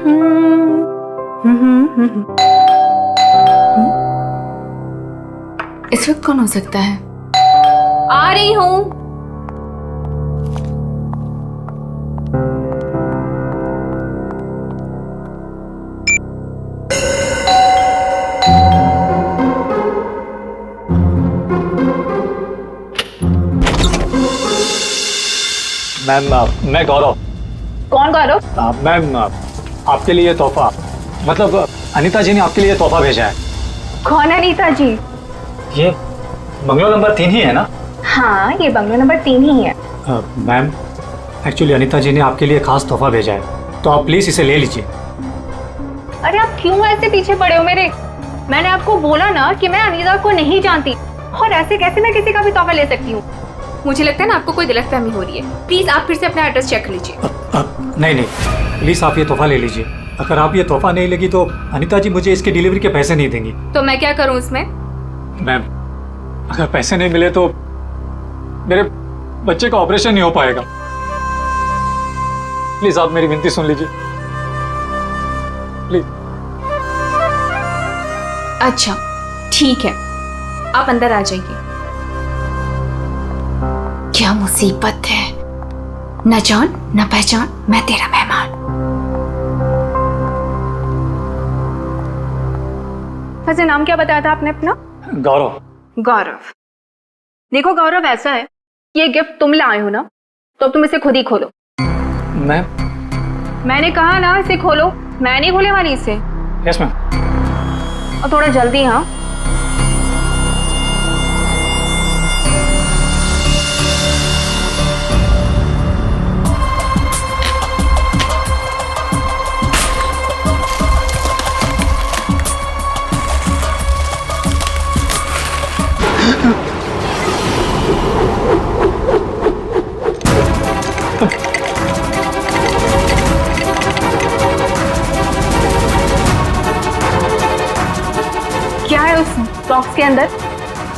इस वक्त कौन हो सकता है? आ रही हूँ। मैम, मैं गौरव। कौन गौरव? मैम, आपके लिए तोहफा, मतलब अनीता जी ने आपके लिए तोहफा भेजा है। कौन है अनीता जी? ये बंगलो नंबर 3 ही है ना? हाँ, ये बंगलो नंबर 3 ही है। मैम, एक्चुअली अनीता जी ने आपके लिए खास तोहफा भेजा है, तो आप प्लीज इसे ले लीजिए। अरे आप क्यों ऐसे पीछे पड़े हो मेरे? मैंने आपको बोला ना कि मैं अनीता को नहीं जानती, और ऐसे कैसे मैं किसी का भी तोहफा ले सकती हूँ? मुझे लगता है ना आपको कोई गलतफहमी हो रही है। प्लीज आप फिर से अपना एड्रेस चेक कर लीजिए। नहीं, प्लीज आप ये तोहफा ले लीजिए। अगर आप ये तोहफा नहीं लेगी तो अनीता जी मुझे इसकी डिलीवरी के पैसे नहीं देंगी। तो मैं क्या करूँ इसमें? मैम, अगर पैसे नहीं मिले तो मेरे बच्चे का ऑपरेशन नहीं हो पाएगा। प्लीज आप मेरी विनती सुन लीजिए, प्लीज। अच्छा ठीक है, आप अंदर आ जाइए। क्या मुसीबत है, न जान न पहचान, मैं तेरा मेहमान। वैसे नाम क्या बताया था आपने अपना? गौरव। गौरव। देखो गौरव, ऐसा है, ये गिफ्ट तुम लाए हो ना, तो तुम इसे खुद ही खोलो। मैम? मैंने कहा ना इसे खोलो, मैं नहीं खोलने वाली इसे। Yes ma'am. और थोड़ा जल्दी। हाँ, क्या है उस बॉक्स के अंदर?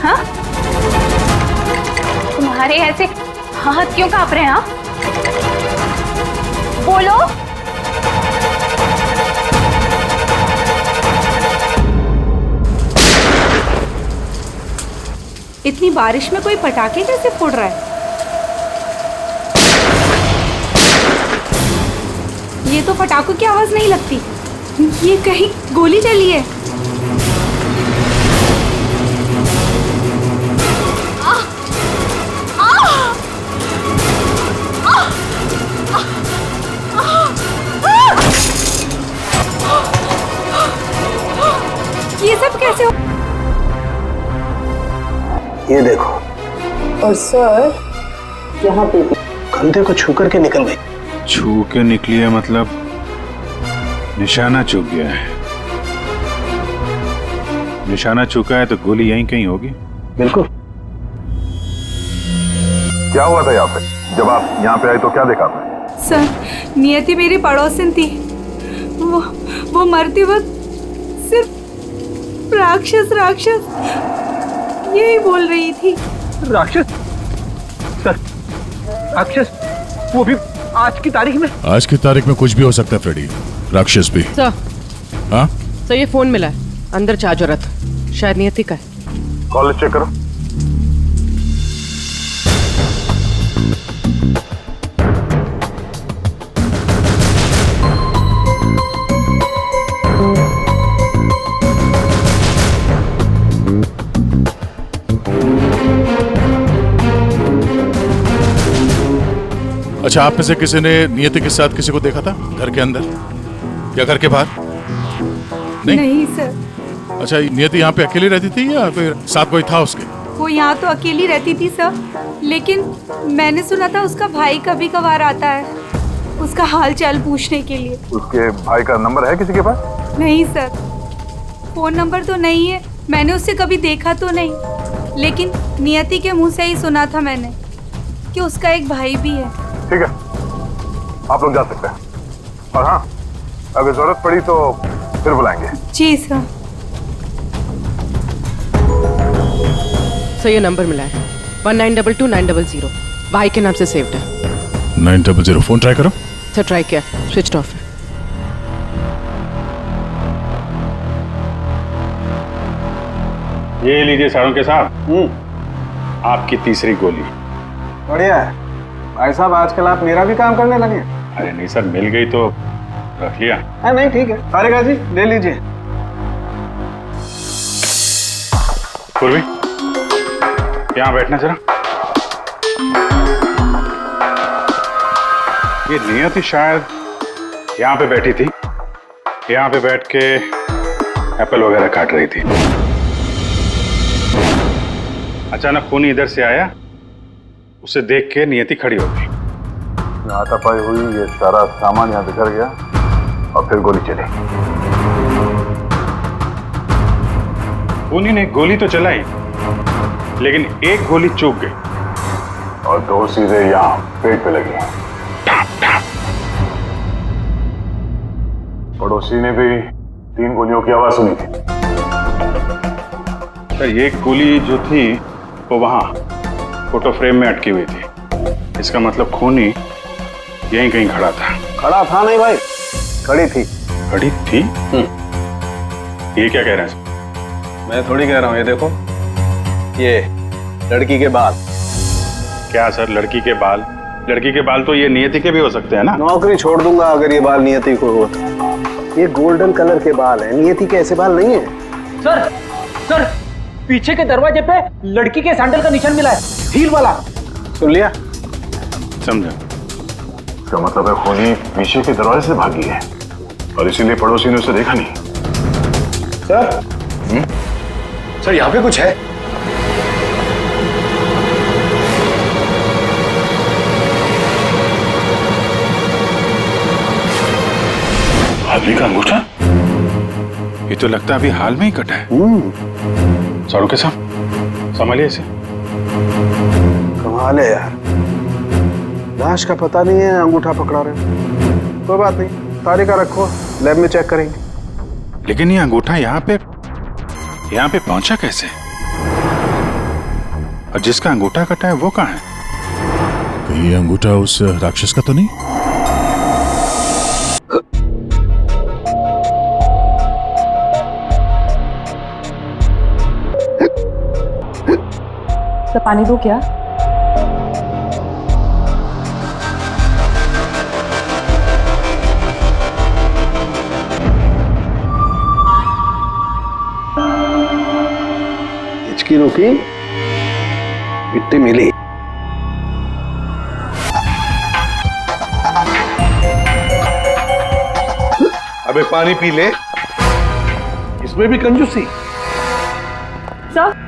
हाँ, तुम्हारे ऐसे हाथ क्यों कांप रहे हैं? हाँ, बोलो। इतनी बारिश में कोई पटाखे कैसे फोड़ रहा है? ये तो पटाखों की आवाज नहीं लगती, ये कहीं गोली चली है। ये सब कैसे हो? ये देखो। और सर, यहाँ पे कंधे को छू करके निकल गई। छू के निकली है मतलब निशाना चूक गया है। निशाना चूका है तो गोली यहीं कहीं होगी। बिल्कुल। क्या हुआ था यहाँ पे? जब आप यहाँ पे आए तो क्या देखा आपने? सर, नियति मेरी पड़ोसन थी। वो मरते वक्त सिर्फ राक्षस राक्षस यही बोल रही थी। राक्षस? सर, राक्षस? वो भी आज की तारीख में? आज की तारीख में कुछ भी हो सकता है फ्रेडी, राक्षस भी। सर, हाँ सर ये फोन मिला है, अंदर चार्ज हो रहा था, शायद नियति का है। कॉल चेक करो। अच्छा, आप में से किसी ने नियति के साथ किसी को देखा था घर के अंदर या घर के बाहर? नहीं सर। अच्छा, नियति यहाँ पे अकेली रहती थी या फिर साथ कोई था उसके? वो यहाँ तो अकेली रहती थी सर, लेकिन मैंने सुना था उसका भाई कभी कभार आता है उसका हाल चाल पूछने के लिए। उसके भाई का नंबर है किसी के पास? नहीं सर, फोन नंबर तो नहीं है, मैंने उससे कभी देखा तो नहीं, लेकिन नियति के मुंह से ही सुना था मैंने कि उसका एक भाई भी है। ठीक है, आप लोग जा सकते हैं, और हाँ, अगर जरूरत पड़ी तो फिर बुलाएंगे। जी सर। सर ये नंबर मिला है 1922-900, भाई के नाम से सेव्ड है। 900 फोन ट्राई करो। सर ट्राई किया, स्विच ऑफ है। ये लीजिए साड़ों के साहब, आपकी तीसरी गोली। बढ़िया है भाई साहब, आजकल आप मेरा भी काम करने लगे। अरे नहीं सर, मिल गई तो रख लिया। नहीं ठीक है, तारिका जी ले लीजिए। पूर्वी, यहाँ बैठना जरा। ये नियति शायद यहाँ पे बैठी थी, यहाँ पे बैठ के एप्पल वगैरह काट रही थी। अचानक खूनी इधर से आया, उसे देख के नियति खड़ी हो गई। हाथापाई हुई, ये सारा सामान यहाँ बिखर गया और फिर गोली चली। खूनी ने गोली तो चलाई, लेकिन एक गोली चूक गई और दो सीधे यहाँ पेट पे लगी। पड़ोसी ने भी 3 गोलियों की आवाज सुनी थी। सर एक गोली जो थी वो वहां फोटो फ्रेम में अटकी हुई थी। इसका मतलब खूनी यहीं कहीं खड़ा था। खड़ा था नहीं भाई, खड़ी थी। खड़ी थी? ये क्या कह रहे हैं सर? मैं थोड़ी कह रहा हूँ, ये देखो, ये लड़की के बाल। क्या सर, लड़की के बाल? लड़की के बाल तो ये नियति के भी हो सकते हैं ना। नौकरी छोड़ दूंगा अगर ये बाल नियति को हो तो। ये गोल्डन कलर के बाल हैं, नियति के ऐसे बाल नहीं है। सर पीछे के दरवाजे पे लड़की के सैंडल का निशान मिला है, हील वाला। सुन लिया? समझा। इसका मतलब है खूनी पीछे के दरवाजे से भागी है और इसीलिए पड़ोसी ने उसे देखा नहीं। सर यहाँ पे कुछ है। आदमी का अंगूठा? ये तो लगता है अभी हाल में ही कटा है। साड़ू के साहब संभालिए इसे। कमाल है यार, लाश का पता नहीं है, अंगूठा पकड़ा रहे। कोई बात नहीं, तारिका रखो, लैब में चेक करेंगे। लेकिन ये अंगूठा यहाँ पे पहुंचा कैसे? और जिसका अंगूठा कटा है वो कहाँ है? ये अंगूठा उस राक्षस का तो नहीं? तो पानी दो क्या? हिचकी रुकी, मिट्टी मिली। अबे पानी पी ले, इसमें भी कंजूसी। सर,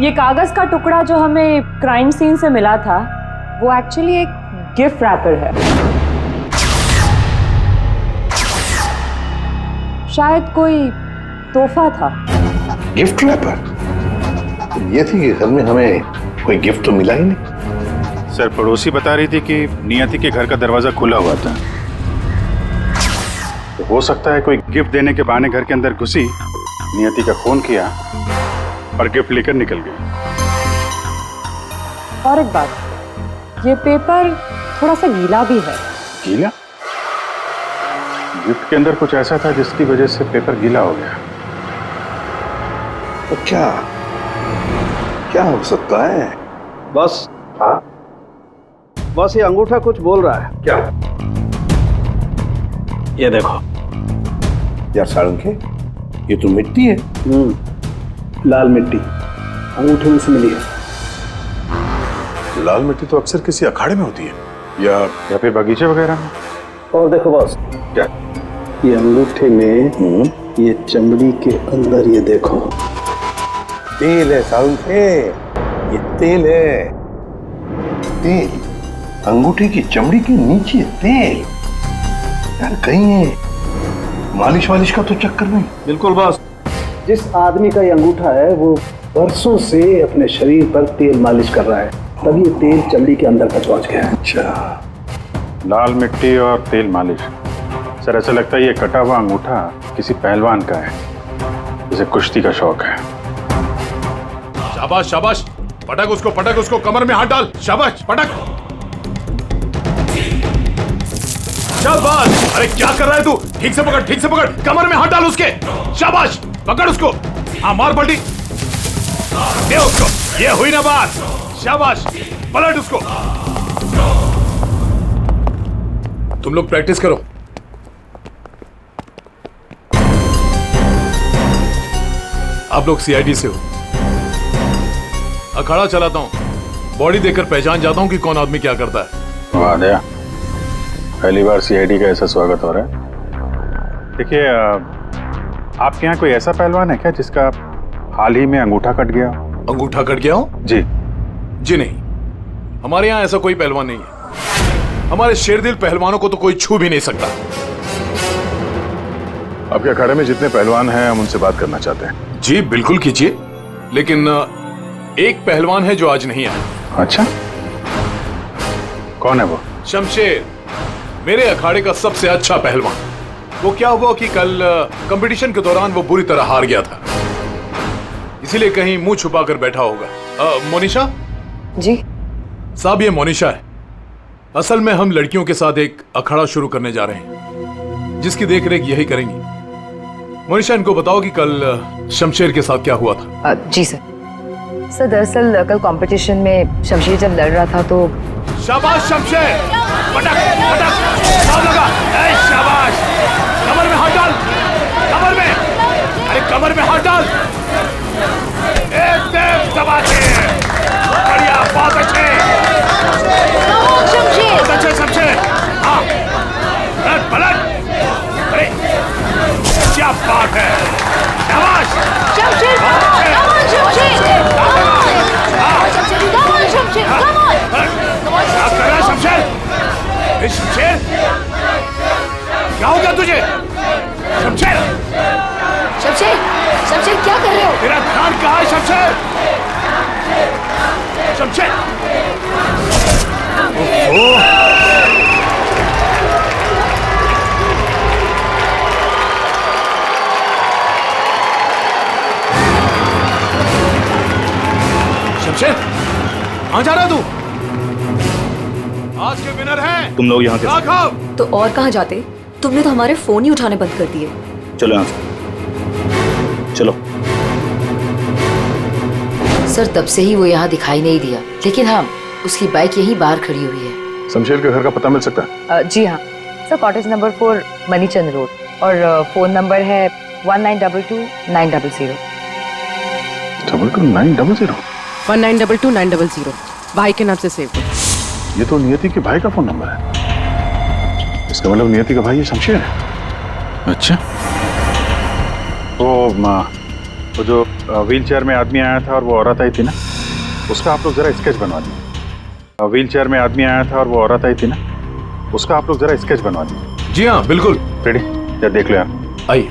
ये कागज का टुकड़ा जो हमें क्राइम सीन से मिला था, वो एक्चुअली एक गिफ्ट रैपर है। शायद कोई तोहफा था। Gift wrapper? ये थी कि घर में हमें कोई गिफ्ट तो मिला ही नहीं। सर पड़ोसी बता रही थी कि नियति के घर का दरवाजा खुला हुआ था, तो हो सकता है कोई गिफ्ट देने के बहाने घर के अंदर घुसी, नियति का फोन किया और गिफ्ट लेकर निकल गई। और एक बात, ये पेपर थोड़ा सा गीला भी है। गीला? गिफ्ट के अंदर कुछ ऐसा था जिसकी वजह से पेपर गीला हो गया। तो क्या हो सकता है? बस बस ये अंगूठा कुछ बोल रहा है। क्या? ये देखो यार सारंगे, ये तो मिट्टी है। लाल मिट्टी अंगूठे में से मिली है। लाल मिट्टी तो अक्सर किसी अखाड़े में होती है या फिर बगीचे वगैरह में। और देखो बॉस, क्या? ये अंगूठे में ये चमड़ी के अंदर, ये देखो तेल है सारंगे, ये तेल है। तेल अंगूठे की चमड़ी के नीचे तेल। यार कहीं ये मालिश वालिश का तो चक्कर नहीं? बिल्कुल बॉस, जिस आदमी का ये अंगूठा है वो बरसों से अपने शरीर पर तेल मालिश कर रहा है, तभी ये तेल चमड़ी के अंदर तक पहुंच गया है। अच्छा, लाल मिट्टी और तेल मालिश। सर ऐसा लगता है ये कटा हुआ अंगूठा किसी पहलवान का है, जिसे कुश्ती का शौक है। शाबाश शाबाश, पटक उसको, कमर में हाथ डाल। शाबाश, पटक। शाबाश। अरे क्या कर रहा है तू? ठीक से पकड़, कमर में हाथ डाल उसके। शाबाश। पकड़ उसको। हाँ मार पलटी, दे उसको। ये हुई ना बात, शाबाश, पलट उसको। तुम लोग प्रैक्टिस करो। आप लोग सीआईडी से हो। अखाड़ा चलाता हूं, बॉडी देखकर पहचान जाता हूं कि कौन आदमी क्या करता है। वाह दया, पहली बार सीआईडी का ऐसा स्वागत हो रहा है। देखिए, आपके यहाँ कोई ऐसा पहलवान है क्या जिसका हाल ही में अंगूठा कट गया? अंगूठा कट गया हो? जी जी नहीं, हमारे यहाँ ऐसा कोई पहलवान नहीं है। हमारे शेरदिल पहलवानों को तो कोई छू भी नहीं सकता। आपके अखाड़े में जितने पहलवान हैं हम उनसे बात करना चाहते हैं। जी बिल्कुल कीजिए, लेकिन एक पहलवान है जो आज नहीं आया। अच्छा, कौन है वो? शमशेर, मेरे अखाड़े का सबसे अच्छा पहलवान। वो क्या हुआ कि कल कंपटीशन के दौरान वो बुरी तरह हार गया था, इसीलिए कहीं मुंह छुपा कर बैठा होगा। मोनिशा जी साहब, ये मोनिशा है। असल में हम लड़कियों के साथ एक अखाड़ा शुरू करने जा रहे हैं, जिसकी देखरेख यही करेंगी। मोनिशा, इनको बताओ कि कल शमशेर के साथ क्या हुआ था। जी सर। सर दरअसल कल कंपटीशन में शमशेर जब लड़ रहा था तो। शाबाश शमशेर, पटक पटक, हाथ लगा। ए शाबाश, कमर में हाथ डाल, कमर में, अरे कमर में हाथ डाल। एकदम दबाते, बढ़िया, बहुत अच्छे, बहुत अच्छे शमशेर। हाँ, पलट पलट, अरे क्या बात है, शाबाश शमशेर, शमशेर, क्या हो गया तुझे? शमशेर, शमशेर, शमशेर क्या कर रहे हो? तेरा ध्यान कहाँ है शमशेर? शमशेर, ओह, शमशेर, कहाँ जा रहा तू? आज के विनर हैं तुम लोग यहाँ के। राघव। तो और कहाँ जाते? तुमने तो हमारे फोन ही उठाने बंद कर दिए। चलो यहाँ से, चलो। सर तब से ही वो यहाँ दिखाई नहीं दिया, लेकिन हाँ उसकी बाइक यहीं बाहर खड़ी हुई है। शमशेर के घर का पता मिल सकता है? जी हाँ सर, कॉटेज नंबर 4 मनीचंद रोड, और फोन नंबर है 1922-900। 900? 1922-900 भाई के नाम से सेव करो। ये तो नियति के भाई का फोन नंबर है। इसका मतलब नियति का भाई ये शमशेर है। अच्छा, वो जो व्हील चेयर में आदमी आया था और वो औरत आई थी ना, उसका आप लोग जरा स्केच बनवा दीजिए। व्हील चेयर में आदमी आया था और वो औरत आई थी ना, उसका आप लोग जरा स्केच बनवा दीजिए। जी हाँ बिल्कुल। रेडी? या देख लो यार। आइए।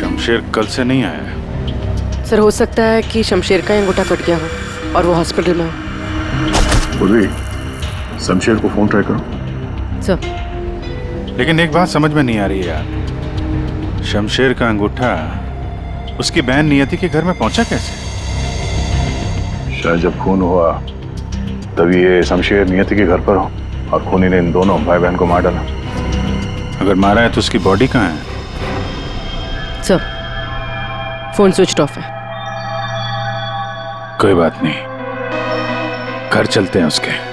शमशेर कल से नहीं आया है। सर हो सकता है कि शमशेर का अंगूठा कट गया हो और वो हॉस्पिटल में हो। पूर्वी, शमशेर को फोन ट्राई करो। सर लेकिन एक बात समझ में नहीं आ रही है यार, शमशेर का अंगूठा उसकी बहन नियति के घर में पहुंचा कैसे? शायद जब खून हुआ तभी ये शमशेर नियति के घर पर हो और खूनी ने इन दोनों भाई बहन को मार डाला। अगर मारा है तो उसकी बॉडी कहाँ है? सर फोन स्विच ऑफ है। कोई बात नहीं, घर चलते हैं उसके।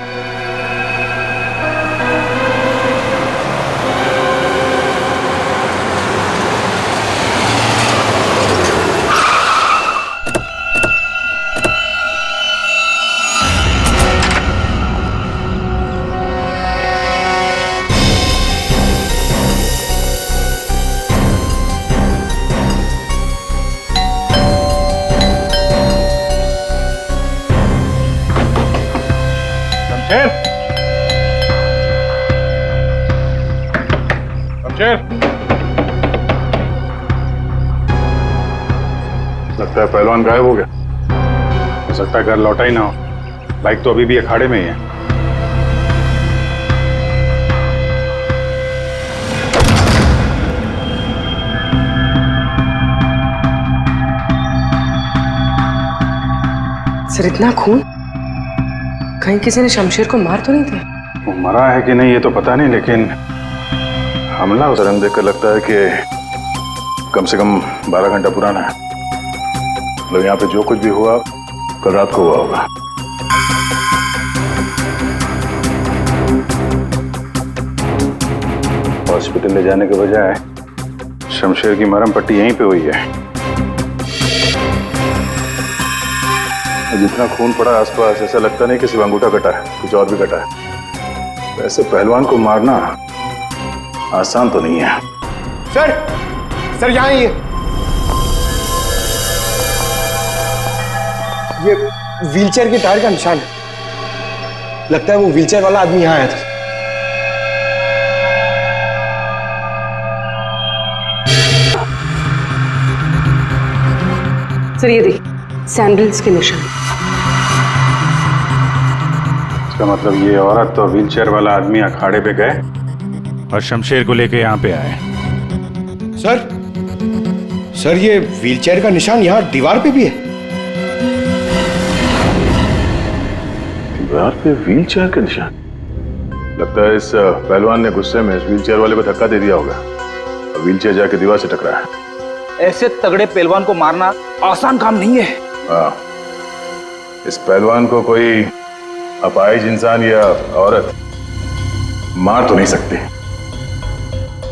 लगता है पहलवान गायब हो गया। हो सकता है घर लौटा ही ना हो। बाइक तो अभी भी अखाड़े में ही है। सर इतना खून, कहीं किसी ने शमशेर को मार तो नहीं दिया? वो मरा है कि नहीं ये तो पता नहीं, लेकिन हमला उस रंग देखकर लगता है कि कम से कम 12 घंटा पुराना है। मतलब यहाँ पे जो कुछ भी हुआ कल रात को हुआ होगा। हॉस्पिटल ले जाने के बजाय शमशेर की मरहम पट्टी यहीं पे हुई है। जितना खून पड़ा आसपास ऐसा लगता नहीं कि सिर्फ अंगूठा कटा है, कुछ और भी कटा है। वैसे पहलवान को मारना आसान तो नहीं है। सर यहाँ ये व्हीलचेयर के टायर का निशान है। लगता है वो व्हीलचेयर वाला आदमी यहाँ आया था। सर ये देखिए सैंडल्स के निशान। इसका मतलब ये औरत तो व्हीलचेयर वाला आदमी अखाड़े पे गए और शमशेर को लेके यहाँ पे आए। सर ये व्हीलचेयर का निशान यहाँ दीवार पे भी है। दीवार पे व्हीलचेयर का निशान? लगता है इस पहलवान ने गुस्से में इस व्हीलचेयर वाले को धक्का दे दिया होगा और व्हीलचेयर जाके दीवार से टकरा है। ऐसे तगड़े पहलवान को मारना आसान काम नहीं है। हाँ, इस पहलवान को कोई अपाहिज इंसान या औरत मार तो नहीं सकती।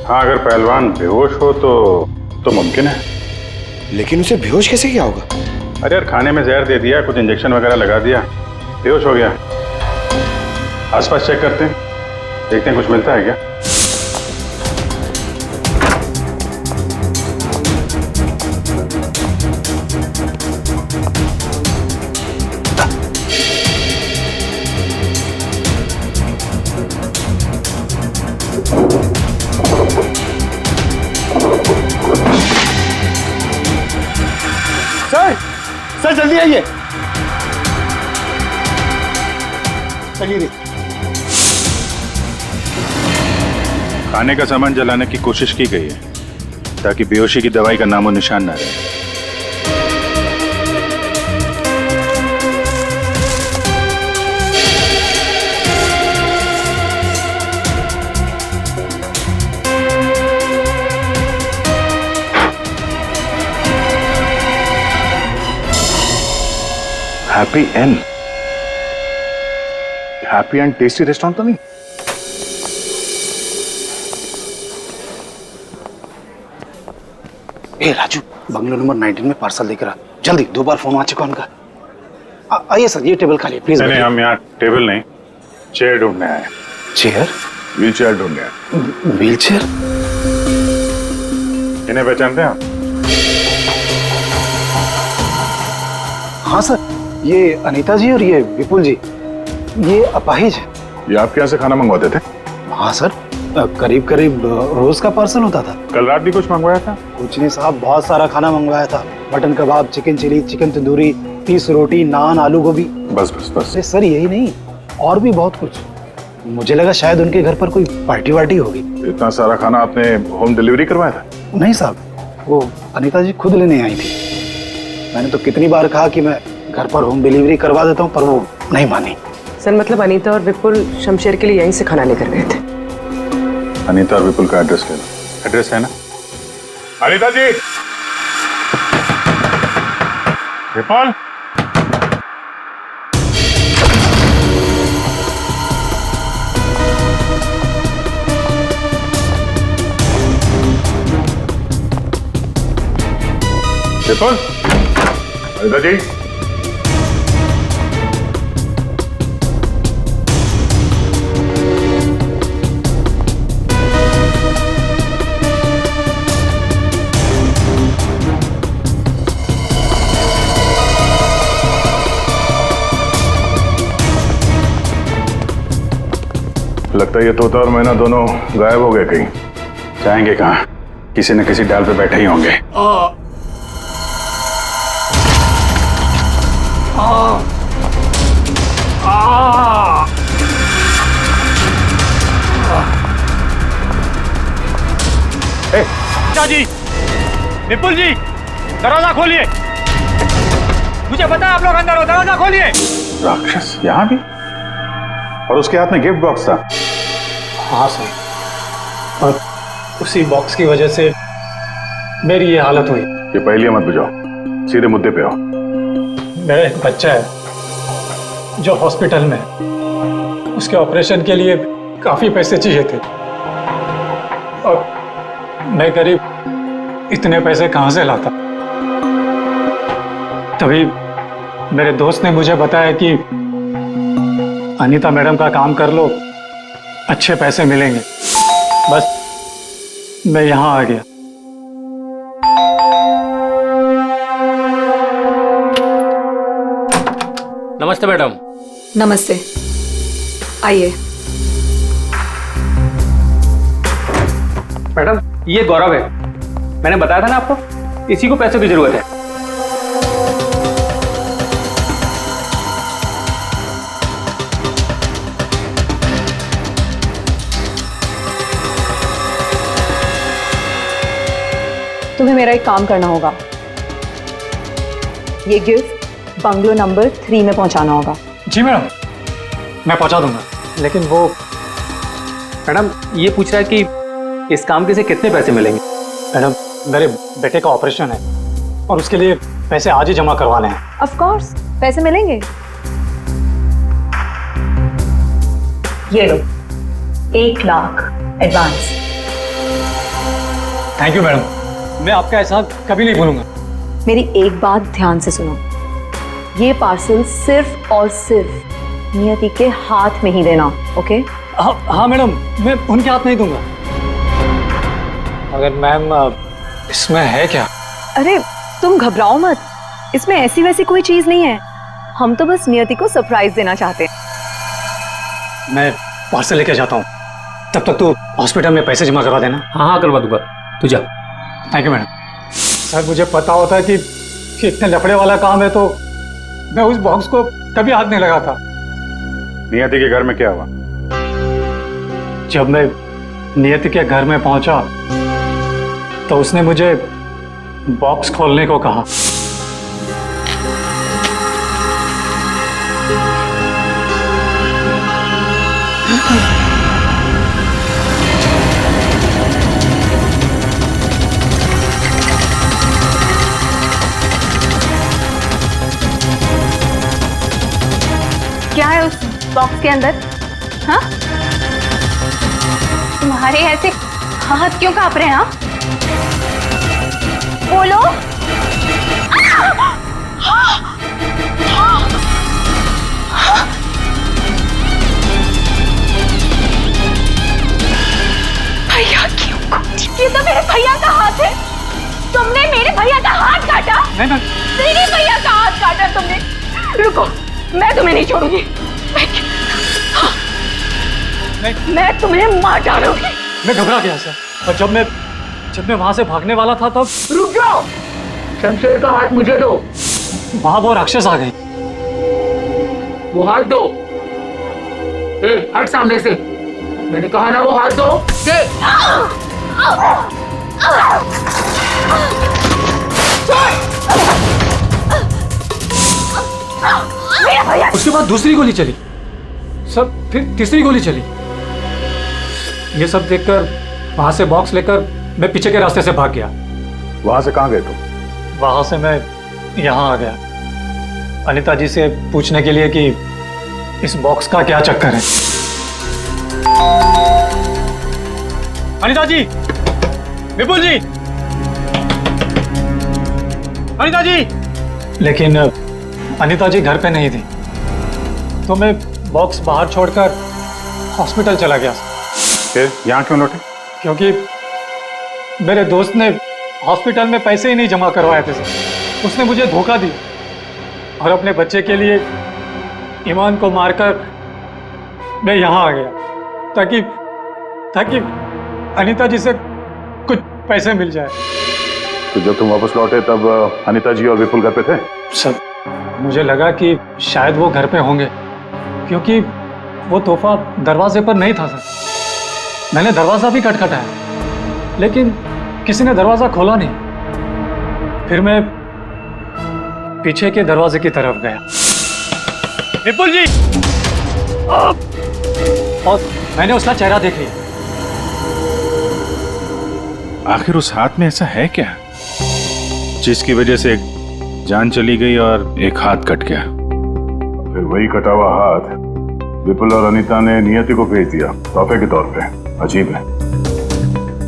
हाँ, अगर पहलवान बेहोश हो तो मुमकिन है। लेकिन उसे बेहोश कैसे किया होगा? अरे यार, खाने में जहर दे दिया, कुछ इंजेक्शन वगैरह लगा दिया, बेहोश हो गया। आसपास चेक करते हैं, देखते हैं कुछ मिलता है क्या। सर जल्दी आइए। चलिए। खाने का सामान जलाने की कोशिश की गई है ताकि बेहोशी की दवाई का नामो निशान ना रहे। हैप्पी एंड टेस्टी रेस्टोरेंट तो नहीं? ए राजू, बंगलो नंबर 19 में पार्सल लेकर आ। जल्दी, 2 बार फोन आ चुका उनका। आइए सर, ये टेबल खाली प्लीज। नहीं, हम यहाँ टेबल नहीं, चेयर ढूंढने आए। चेयर? व्हील चेयर ढूंढने आए। Wheel chair? इन्हें पहचानते हैं आप? हाँ सर, ये अनीता जी और ये विपुल जी, ये अपाहिज है। ये आपके यहाँ से खाना मंगवाते थे? हाँ सर, करीब करीब रोज का पार्सल होता था। कल रात भी कुछ मंगवाया था? कुछ नहीं साहब, बहुत सारा खाना मंगवाया था। मटन कबाब, चिकन चिली, चिकन तंदूरी, 30 रोटी, नान, आलू गोभी। बस बस बस। अरे सर यही नहीं, और भी बहुत कुछ। मुझे लगा शायद उनके घर पर कोई पार्टी वार्टी होगी। इतना सारा खाना आपने होम डिलीवरी करवाया था? नहीं साहब, वो अनीता जी खुद लेने आई थी। मैंने तो कितनी बार कहा कि मैं घर पर होम डिलीवरी करवा देता हूँ, पर वो नहीं मानी। सर मतलब अनीता और विपुल शमशेर के लिए यहीं से खाना लेकर गए थे। अनीता और विपुल का एड्रेस ले लो। एड्रेस है ना? अनीता जी, विपुल, विपुल, अनीता जी। लगता है ये तोता और मैना दोनों गायब हो गए कहीं। जाएंगे कहाँ? किसी न किसी डाल पे बैठे ही होंगे। जी, विपुल जी, दरवाजा खोलिए। मुझे पता है आप लोग अंदर हो, दरवाजा खोलिए। राक्षस यहाँ भी? और उसके हाथ में गिफ्ट बॉक्स था। हाँ सर, और उसी बॉक्स की वजह से मेरी ये हालत हुई। ये पहेलियां मत बुझाओ, सीधे मुद्दे पे आओ। मेरा एक बच्चा है जो हॉस्पिटल में है। उसके ऑपरेशन के लिए काफी पैसे चाहिए थे और मैं करीब इतने पैसे कहाँ से लाता। तभी मेरे दोस्त ने मुझे बताया कि अनीता मैडम का काम कर लो, अच्छे पैसे मिलेंगे। बस मैं यहाँ आ गया। नमस्ते मैडम। नमस्ते, आइए। मैडम ये गौरव है, मैंने बताया था ना आपको, इसी को पैसों की जरूरत है। तुम्हें मेरा एक काम करना होगा। ये गिफ्ट बंगलो नंबर 3 में पहुंचाना होगा। जी मैडम, मैं पहुंचा दूंगा। लेकिन वो मैडम ये पूछ रहा है कि इस काम के से कितने पैसे मिलेंगे। मैडम मेरे बेटे का ऑपरेशन है और उसके लिए पैसे आज ही जमा करवाने हैं। ऑफ कोर्स पैसे मिलेंगे। ये लो 1 lakh advance. Thank you madam, मैं आपका एहसान कभी नहीं भूलूंगा। मेरी एक बात ध्यान से सुनो, ये पार्सल सिर्फ और सिर्फ नियति के हाथ में ही देना, ओके? हाँ मैडम, मैं उनके हाथ नहीं दूंगा। मगर मैम इसमें है क्या? अरे तुम घबराओ मत, इसमें ऐसी वैसी कोई चीज नहीं है। हम तो बस नियति को सरप्राइज देना चाहते हैं। मैं पार्सल लेके जाता हूँ, तब तक तू हॉस्पिटल में पैसे जमा करवा देना। हाँ करवा दूंगा, तू जा। Thank you madam. सर मुझे पता होता कि इतने लफड़े वाला काम है तो मैं उस बॉक्स को कभी हाथ नहीं लगाता। नियति के घर में क्या हुआ? जब मैं नियति के घर में पहुंचा तो उसने मुझे बॉक्स खोलने को कहा। क्या है उस बॉक्स के अंदर? हाँ? तुम्हारे ऐसे हाथ क्यों कांप रहे हैं? हाँ? बोलो। भैया क्यों? ये तो मेरे भैया का हाथ है। तुमने मेरे भैया का हाथ काटा? मेरे भैया का हाथ काटा तुमने। रुको, मैं तुम्हें नहीं छोड़ूंगी। मैं तुम्हें मार डालूंगी। मैं घबरा गया सर, और जब मैं वहां से भागने वाला था तब। रुक जाओ, शमशेर का हाथ मुझे दो। वहां वो राक्षस आ गई। वो हाथ दो। हट सामने से, मैंने कहा ना वो हाथ दो। दे। उसके बाद दूसरी गोली चली, सब फिर तीसरी गोली चली। ये सब देखकर वहां से बॉक्स लेकर मैं पीछे के रास्ते से भाग गया। वहां से कहाँ गए तुम? वहां से मैं यहाँ आ गया अनीता जी से पूछने के लिए कि इस बॉक्स का क्या चक्कर है। अनीता जी, विपुल जी, अनीता जी। लेकिन अनीता जी घर पे नहीं थी, तो मैं बॉक्स बाहर छोड़कर हॉस्पिटल चला गया। फिर यहाँ क्यों लौटे? क्योंकि मेरे दोस्त ने हॉस्पिटल में पैसे ही नहीं जमा करवाए थे सर। उसने मुझे धोखा दी और अपने बच्चे के लिए ईमान को मारकर मैं यहाँ आ गया ताकि अनीता जी से कुछ पैसे मिल जाए। तो जब तुम वापस लौटे तब अनीता जी और विपुल घर पे थे? सर मुझे लगा कि शायद वो घर पे होंगे, क्योंकि वो तोहफा दरवाजे पर नहीं था सर। मैंने दरवाजा भी खटखटाया, लेकिन किसी ने दरवाजा खोला नहीं। फिर मैं पीछे के दरवाजे की तरफ गया। विपुल जी! और मैंने उसका चेहरा देख लिया। आखिर उस हाथ में ऐसा है क्या जिसकी वजह से एक जान चली गई और एक हाथ कट गया? फिर वही कटा हुआ हाथ विपुल और अनीता ने नियति को भेज दिया तोहफे के तौर पे। अजीब है।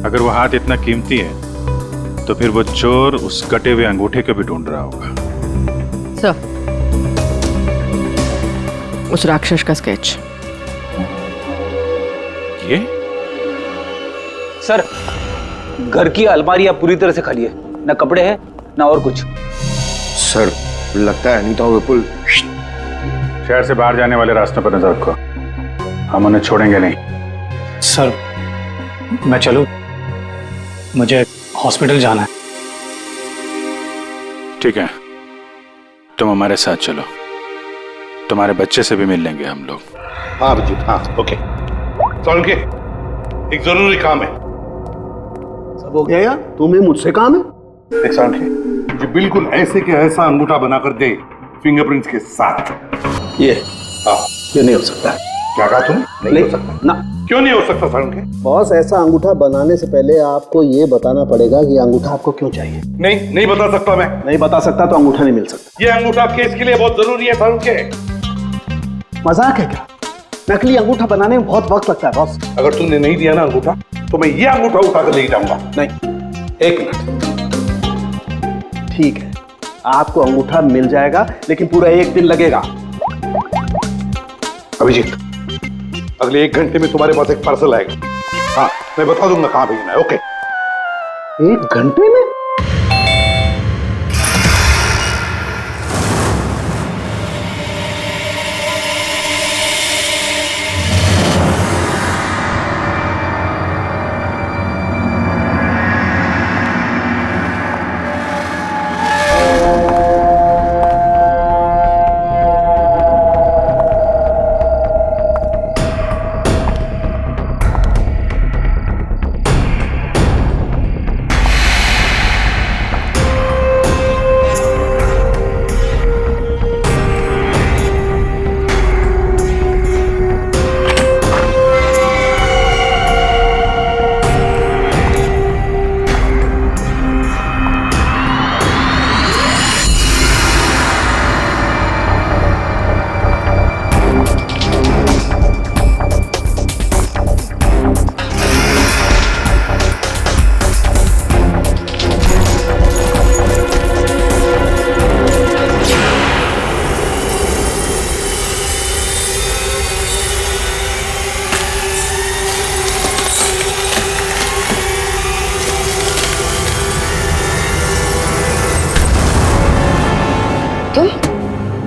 अगर वो हाथ इतना कीमती है तो फिर वो चोर उस कटे हुए अंगूठे को भी ढूंढ रहा होगा। सर, उस राक्षस का स्केच। ये सर, घर की अलमारियां पूरी तरह से खाली है, ना कपड़े हैं ना और कुछ। सर, लगता है अनीता और विपुल शहर से बाहर जाने वाले रास्तों पर नजर रखो, हम उन्हें छोड़ेंगे नहीं। सर, मैं चलूं? मुझे हॉस्पिटल जाना है। ठीक है, तुम हमारे साथ चलो, तुम्हारे बच्चे से भी मिल लेंगे हम लोग। हाँ अभिजीत, हाँ ओके। सोलंकी, एक जरूरी काम है। सब हो गया यार, तुम्हें मुझसे काम है? एक सोलंकी, मुझे बिल्कुल ऐसे के ऐसा अंगूठा बनाकर दे, फिंगरप्रिंट्स के साथ। ये हाँ, ये नहीं हो सकता। क्या कहा तुमने? नहीं हो सकता ना। क्यों नहीं हो सकता सोलंकी? बॉस, ऐसा अंगूठा बनाने से पहले आपको ये बताना पड़ेगा कि अंगूठा आपको क्यों चाहिए। नहीं बता सकता मैं। नहीं बता सकता तो अंगूठा नहीं मिल सकता। ये अंगूठा केस के लिए बहुत जरूरी है सोलंकी। मजाक है क्या? नकली अंगूठा बनाने में बहुत वक्त लगता है बॉस। अगर तूने नहीं दिया ना अंगूठा तो मैं ये अंगूठा उठाकर ले जाऊंगा। नहीं, एक मिनट। ठीक है, आपको अंगूठा मिल जाएगा, लेकिन पूरा 1 दिन लगेगा। अभिजीत, अगले 1 घंटे में तुम्हारे पास एक पार्सल आएगा। हाँ, मैं बता दूंगा कहां भेजना है। ओके। 1 घंटे में?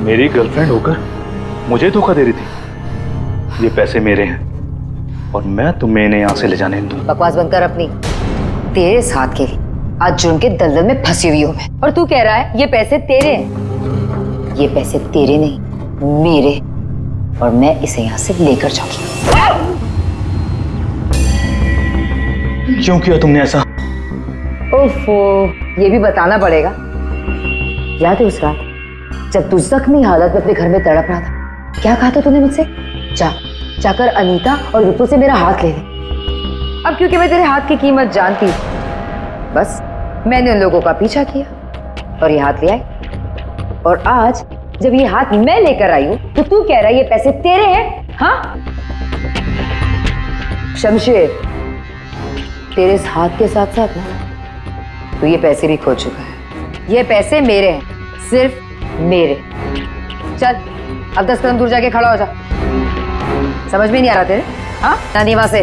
मेरी गर्लफ्रेंड होकर मुझे धोखा दे रही थी। ये पैसे मेरे हैं और मैं तुम्हें इन्हें यहाँ से ले जाने नहीं दूंगा। बकवास बंद कर अपनी। तेरे साथ के लिए आज जुर्म के दलदल में फंसी हुई हूँ मैं, और तू कह रहा है ये पैसे तेरे हैं। ये पैसे तेरे नहीं, मेरे, और मैं इसे यहाँ से लेकर जाऊंगी। क्यों किया तुमने ऐसा? ओफो, ये भी बताना पड़ेगा। याद है उस रात जब तू जख्मी हालत में अपने घर में तड़प रहा था, क्या कहा था तूने मुझसे? जाकर अनीता और विपुल से मेरा हाथ ले ले। अब क्योंकि मैं तेरे हाथ की कीमत जानती हूँ, बस मैंने उन लोगों का पीछा किया और ये हाथ ले आई। और आज जब ये हाथ मैं लेकर आई हूँ तो तू कह रहा है ये पैसे तेरे हैं? हाँ शमशेर, तेरे इस हाथ के साथ साथ ना तो ये पैसे भी खो चुका है। ये पैसे मेरे हैं, सिर्फ मेरे। चल अब 10 कदम दूर जाके खड़ा हो जा। समझ में नहीं आ रहा तेरे? हाँ, नानी वहां से।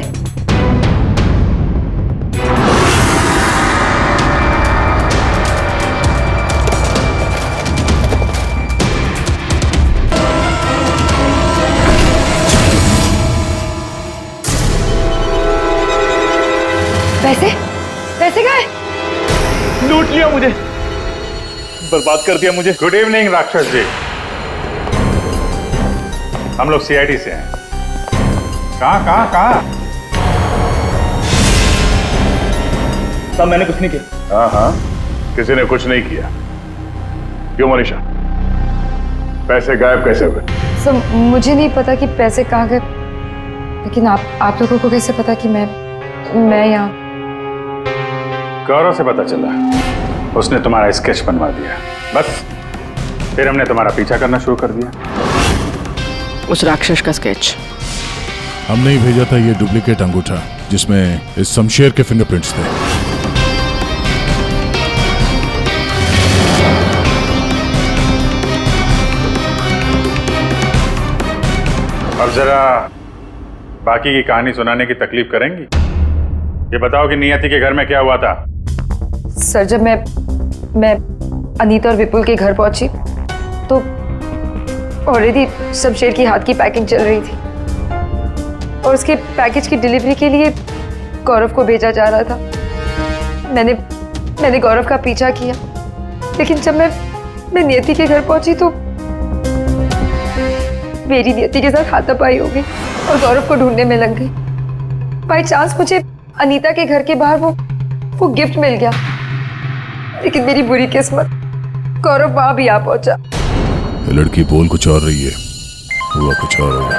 पैसे पैसे कहाँ है? लूट लिया मुझे, बर्बाद कर दिया मुझे। गुड इवनिंग राक्षस जी, हम लोग सीआईडी से हैं। कहाँ? तब मैंने कुछ नहीं किया। हाँ, किसी ने कुछ नहीं किया। क्यों मनीषा, पैसे गायब कैसे हुए? सर, मुझे नहीं पता कि पैसे कहाँ गए, लेकिन आप लोगों को कैसे पता कि मैं यहाँ? गौरव से पता चला, उसने तुम्हारा स्केच बनवा दिया। बस फिर हमने तुम्हारा पीछा करना शुरू कर दिया। उस राक्षस का स्केच हमने ही भेजा था, ये डुप्लीकेट अंगूठा जिसमें इस शमशेर के फिंगरप्रिंट्स थे। अब जरा बाकी की कहानी सुनाने की तकलीफ करेंगी? ये बताओ कि नियति के घर में क्या हुआ था? सर, जब मैं अनीता और विपुल के घर पहुंची तो ऑलरेडी शमशेर की हाथ की पैकिंग चल रही थी और उसके पैकेज की डिलीवरी के लिए गौरव को भेजा जा रहा था। मैंने गौरव का पीछा किया, लेकिन जब मैं नियति के घर पहुंची तो मेरी नियति के साथ हाथापाई हो गई और गौरव को ढूंढने में लग गई। बाई चांस मुझे अनीता के घर के बाहर वो गिफ्ट मिल गया, लेकिन मेरी बुरी किस्मत गौरव वहां भी आ पहुंचा। ये लड़की बोल कुछ और रही है, हुआ कुछ और होगा।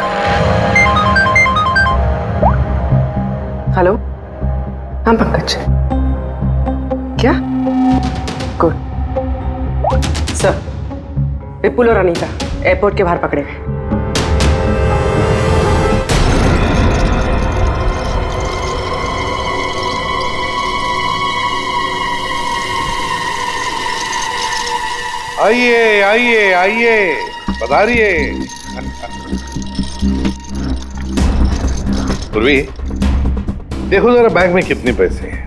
हेलो, हाँ पंकज, क्या? गुड सर, विपुल और अनीता एयरपोर्ट के बाहर पकड़े गए। आइए आइए आइए, पधारिए। पूर्वी, देखो जरा बैंक में कितने पैसे हैं।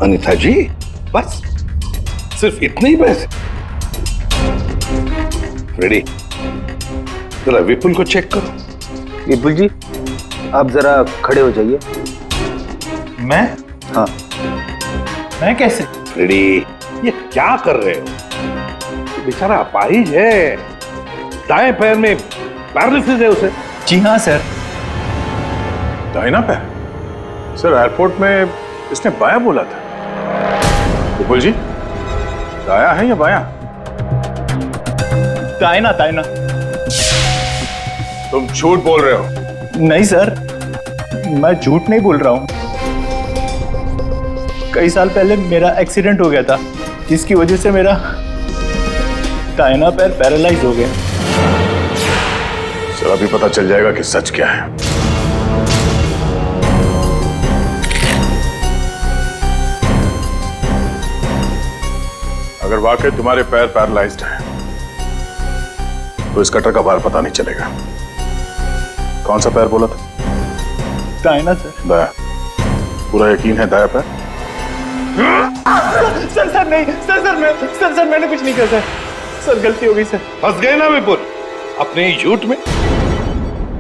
अनीता जी, बस सिर्फ इतने ही पैसे? रेडी, जरा विपुल को चेक करो। विपुल जी, आप जरा खड़े हो जाइए। मैं? हाँ। मैं कैसे? रेडी, ये क्या कर रहे हो? बेचारा अपाहिज है, दाएं पैर में पैरालिसिस है उसे। जी हाँ सर। दाहिना पैर? सर, एयरपोर्ट में इसने बायां बोला था। विपुल जी, दाया है या बायां? दाहिना दाहिना। तुम झूठ बोल रहे हो। नहीं सर, मैं झूठ नहीं बोल रहा हूं। कई साल पहले मेरा एक्सीडेंट हो गया था, जिसकी वजह से मेरा दाहिना पैर पैरालाइज हो गया। सर, अभी पता चल जाएगा कि सच क्या है। अगर वाकई तुम्हारे पैर पैरालाइज्ड हैं, तो इस कटर का भार पता नहीं चलेगा। कौन सा पैर बोला था? दाहिना सर। दाया? पूरा यकीन है दाया पैर? सर नहीं, सर मैंने कुछ नहीं किया सर, गलती हो गई सर। फंस गए ना विपुल अपने ही झूठ में।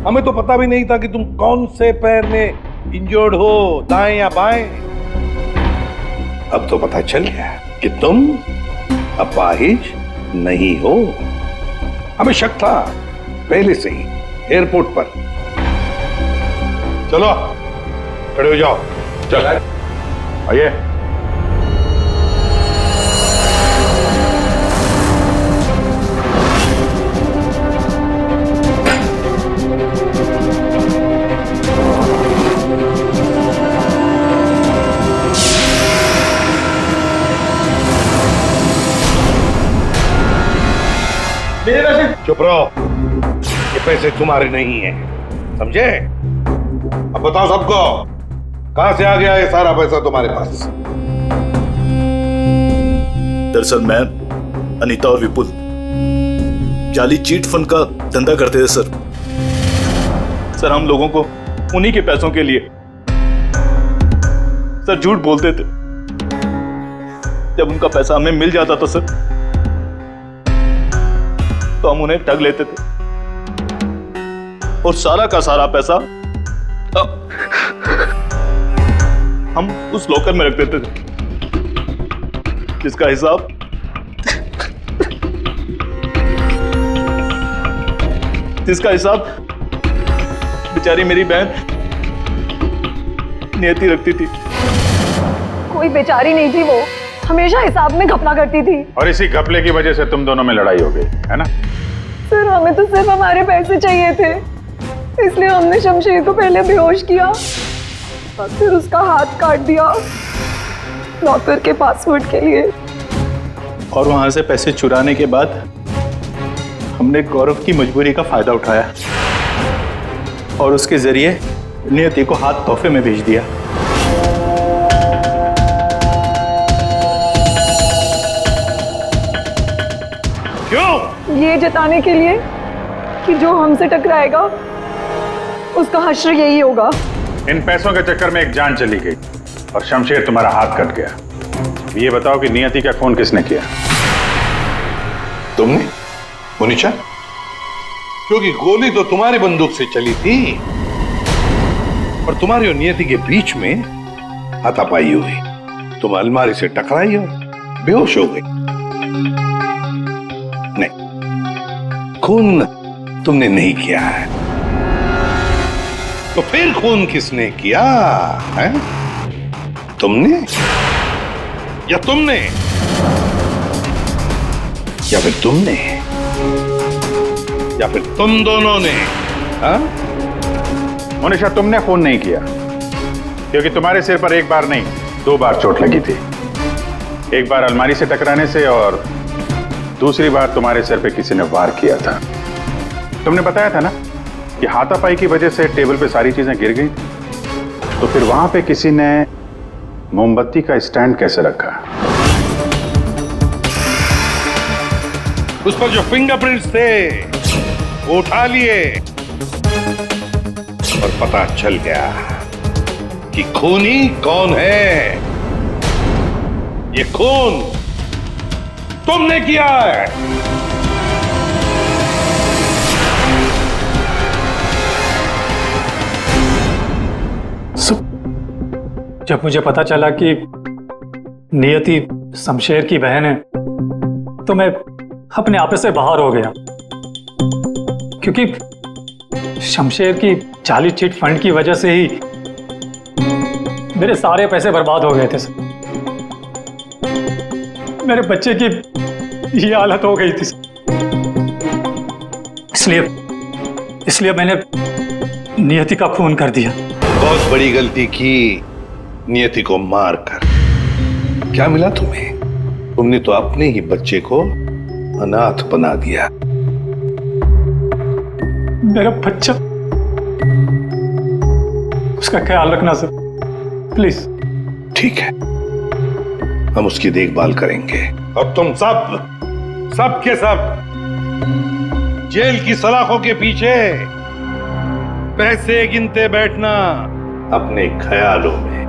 हमें तो पता भी नहीं था कि तुम कौन से पैर में इंजर्ड हो, दाएं या बाएं। अब तो पता चल गया कि तुम अपाहिज नहीं हो। हमें शक था पहले से ही एयरपोर्ट पर। चलो खड़े हो जाओ। चल आइए। चुप रहो, ये पैसे तुम्हारे नहीं हैं, समझे? अब बताओ सबको, कहां से आ गया ये सारा पैसा तुम्हारे पास? दरअसल मैं, अनीता और विपुल जाली चीट फंड का धंधा करते थे सर। सर, हम लोगों को उन्हीं के पैसों के लिए सर झूठ बोलते थे। जब उनका पैसा हमें मिल जाता था सर, तो हम उन्हें ठग लेते थे और सारा का सारा पैसा हम उस लॉकर में रख देते थे, जिसका हिसाब बेचारी मेरी बहन नियति रखती थी। कोई बेचारी नहीं थी वो, हमेशा हिसाब में घपला करती थी। और इसी घपले की वजह से तुम दोनों में लड़ाई हो गई है ना? सर हमें तो सिर्फ हमारे पैसे चाहिए थे, इसलिए हमने शमशेर को पहले बेहोश किया और फिर उसका हाथ काट दिया लॉकर के पासवर्ड के लिए। और वहां से पैसे चुराने के बाद हमने गौरव की मजबूरी का फायदा उठाया और उसके जरिए नियति को हाथ तोहफे में भेज दिया। क्यों? ये जताने के लिए कि जो हमसे टकराएगा उसका हश्र यही होगा। इन पैसों के चक्कर में एक जान चली गई और शमशेर तुम्हारा हाथ कट गया। ये बताओ कि नियति का खून किसने किया? तुमने मोनिशा? क्योंकि गोली तो तुम्हारी बंदूक से चली थी और तुम्हारी और नियति के बीच में हाथापाई हुई। तुम अलमारी से टकराई और बेहोश हो गई। नहीं, खून तुमने नहीं किया है। तो फिर खून किसने किया है? तुमने या तुमने या फिर तुमने या फिर तुम दोनों ने? हाँ? मोनिशा, तुमने खून नहीं किया क्योंकि तुम्हारे सिर पर एक बार नहीं 2 बार चोट लगी थी। एक बार अलमारी से टकराने से और दूसरी बार तुम्हारे सिर पे किसी ने वार किया था। तुमने बताया था ना कि हाथापाई की वजह से टेबल पे सारी चीजें गिर गई, तो फिर वहां पे किसी ने मोमबत्ती का स्टैंड कैसे रखा? उस पर जो फिंगरप्रिंट्स थे वो उठा लिए और पता चल गया कि खूनी कौन है। ये खून तुमने किया है। जब मुझे पता चला कि नियति शमशेर की बहन है तो मैं अपने आप से बाहर हो गया, क्योंकि शमशेर की जाली चिट फंड की वजह से ही मेरे सारे पैसे बर्बाद हो गए थे। मेरे बच्चे की ये हालत हो गई थी, इसलिए मैंने नियति का खून कर दिया। बहुत बड़ी गलती की नियति को मारकर। क्या मिला तुम्हें? तुमने तो अपने ही बच्चे को अनाथ बना दिया। मेरा बच्चा, उसका ख्याल रखना सर, प्लीज। ठीक है, हम उसकी देखभाल करेंगे और तुम सब के सब जेल की सलाखों के पीछे पैसे गिनते बैठना अपने ख्यालों में।